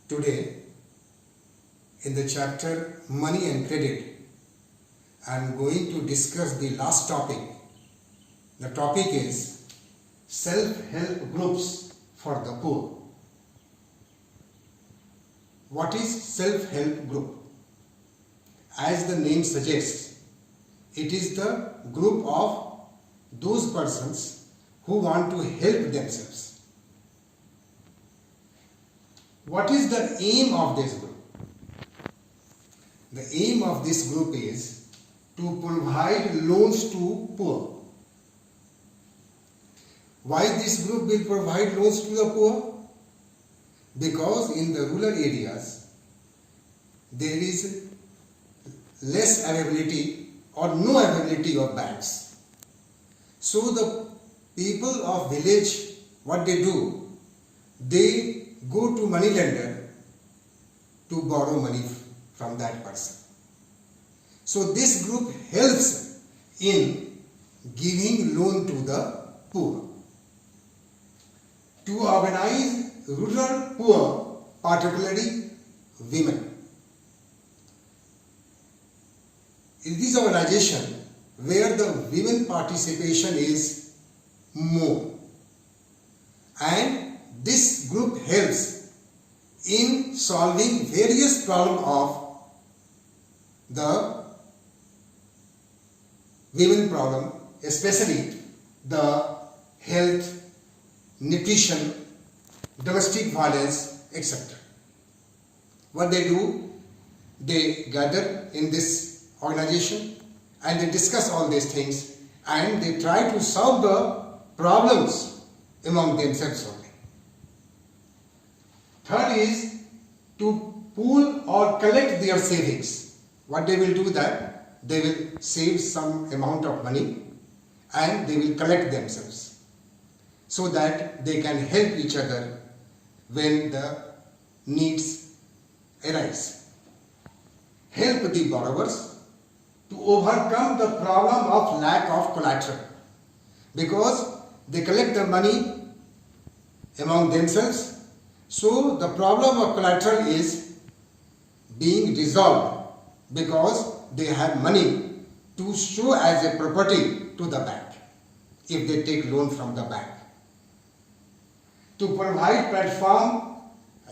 Today, in the chapter Money and Credit, I am going to discuss the last topic. The topic is self-help groups for the poor. What is self-help group? As the name suggests, it is the group of those persons who want to help themselves. What is the aim of this group? The aim of this group is to provide loans to poor. Why this group will provide loans to the poor? Because in the rural areas there is less availability or no availability of banks. So the people of village, what they do, they go to money lender to borrow money from that person. So this group helps in giving loan to the poor. To organize rural poor, particularly women. It is an organization where the women participation is more, and this group helps in solving various problems of the women problem, especially the health, nutrition, domestic violence, etc. What they do, they gather in this organization and they discuss all these things and they try to solve the problems among themselves only. Third is to pool or collect their savings. What they will do that they will save some amount of money and they will collect themselves so that they can help each other when the needs arise. Help the borrowers to overcome the problem of lack of collateral, because they collect the money among themselves, so the problem of collateral is being resolved because they have money to show as a property to the bank if they take loan from the bank. To provide platform,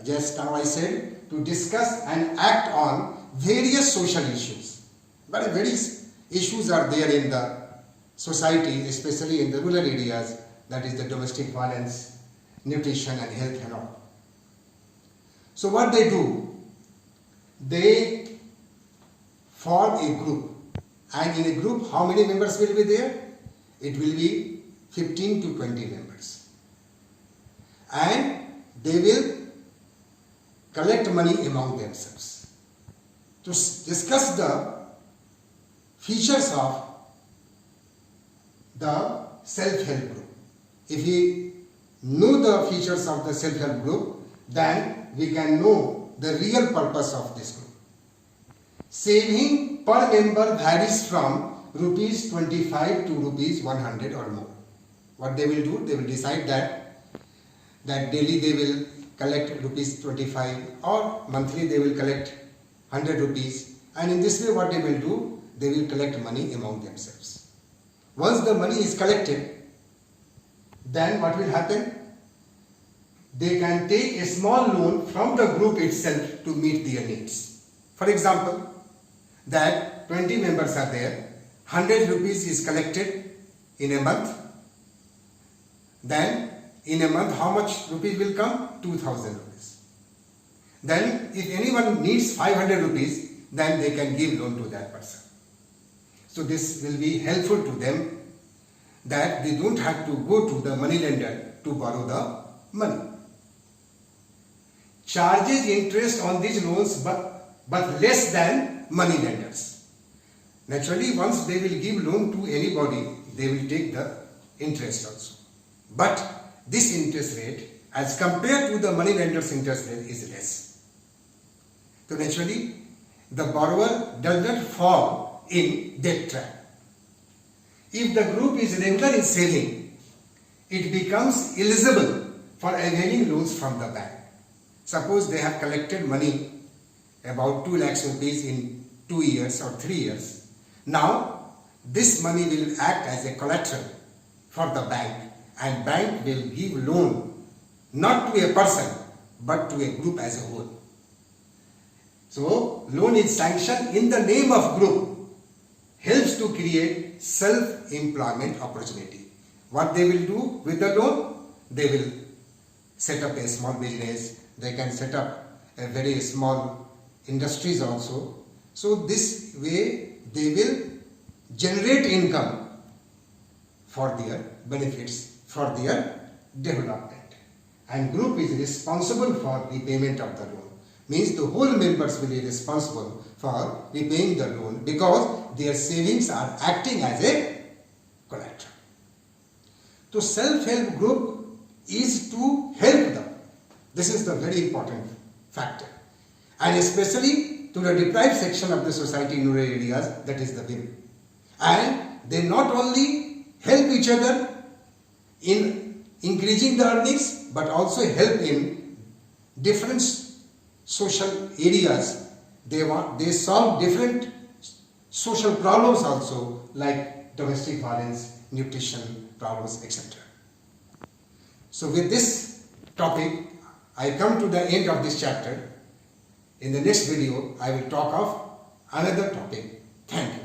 just now I said, to discuss and act on various social issues. But various issues are there in the society, especially in the rural areas, that is the domestic violence, nutrition and health and all. So what they do, they form a group, and in a group how many members will be there? It will be 15 to 20 members. And they will collect money among themselves to discuss the features of the self-help group. If we know the features of the self-help group, then we can know the real purpose of this group. Saving per member varies from rupees 25 to rupees 100 or more. What they will do, they will decide that daily they will collect rupees 25 or monthly they will collect 100 rupees, and in this way what they will do, they will collect money among themselves. Once the money is collected, then what will happen? They can take a small loan from the group itself to meet their needs. For example, that 20 members are there, 100 rupees is collected in a month. Then in a month how much rupees will come? 2000 rupees. Then if anyone needs 500 rupees, then they can give loan to that person. So this will be helpful to them, that they don't have to go to the money lender to borrow the money. Charges interest on these loans but less than money lenders. Naturally, once they will give loan to anybody, they will take the interest also. But this interest rate as compared to the money lender's interest rate is less. So naturally, the borrower does not fall in debt trap. If the group is regular in saving, it becomes eligible for availing loans from the bank. Suppose they have collected money about 2 lakhs rupees in 2 years or 3 years. Now this money will act as a collateral for the bank, and bank will give loan not to a person but to a group as a whole. So loan is sanctioned in the name of group, helps to create self-employment opportunity. What they will do with the loan? They will set up a small business, they can set up a very small industries also. So this way they will generate income for their benefits, for their development. And group is responsible for repayment of the loan. Means the whole members will be responsible for repaying the loan because their savings are acting as a collateral. So self-help group is to help them. This is the very important factor. And especially to the deprived section of the society in rural areas, that is the women. And they not only help each other in increasing the earnings, but also help in different social areas. They solve different social problems also, like domestic violence, nutrition problems, etc. So with this topic, I come to the end of this chapter. In the next video, I will talk of another topic. Thank you.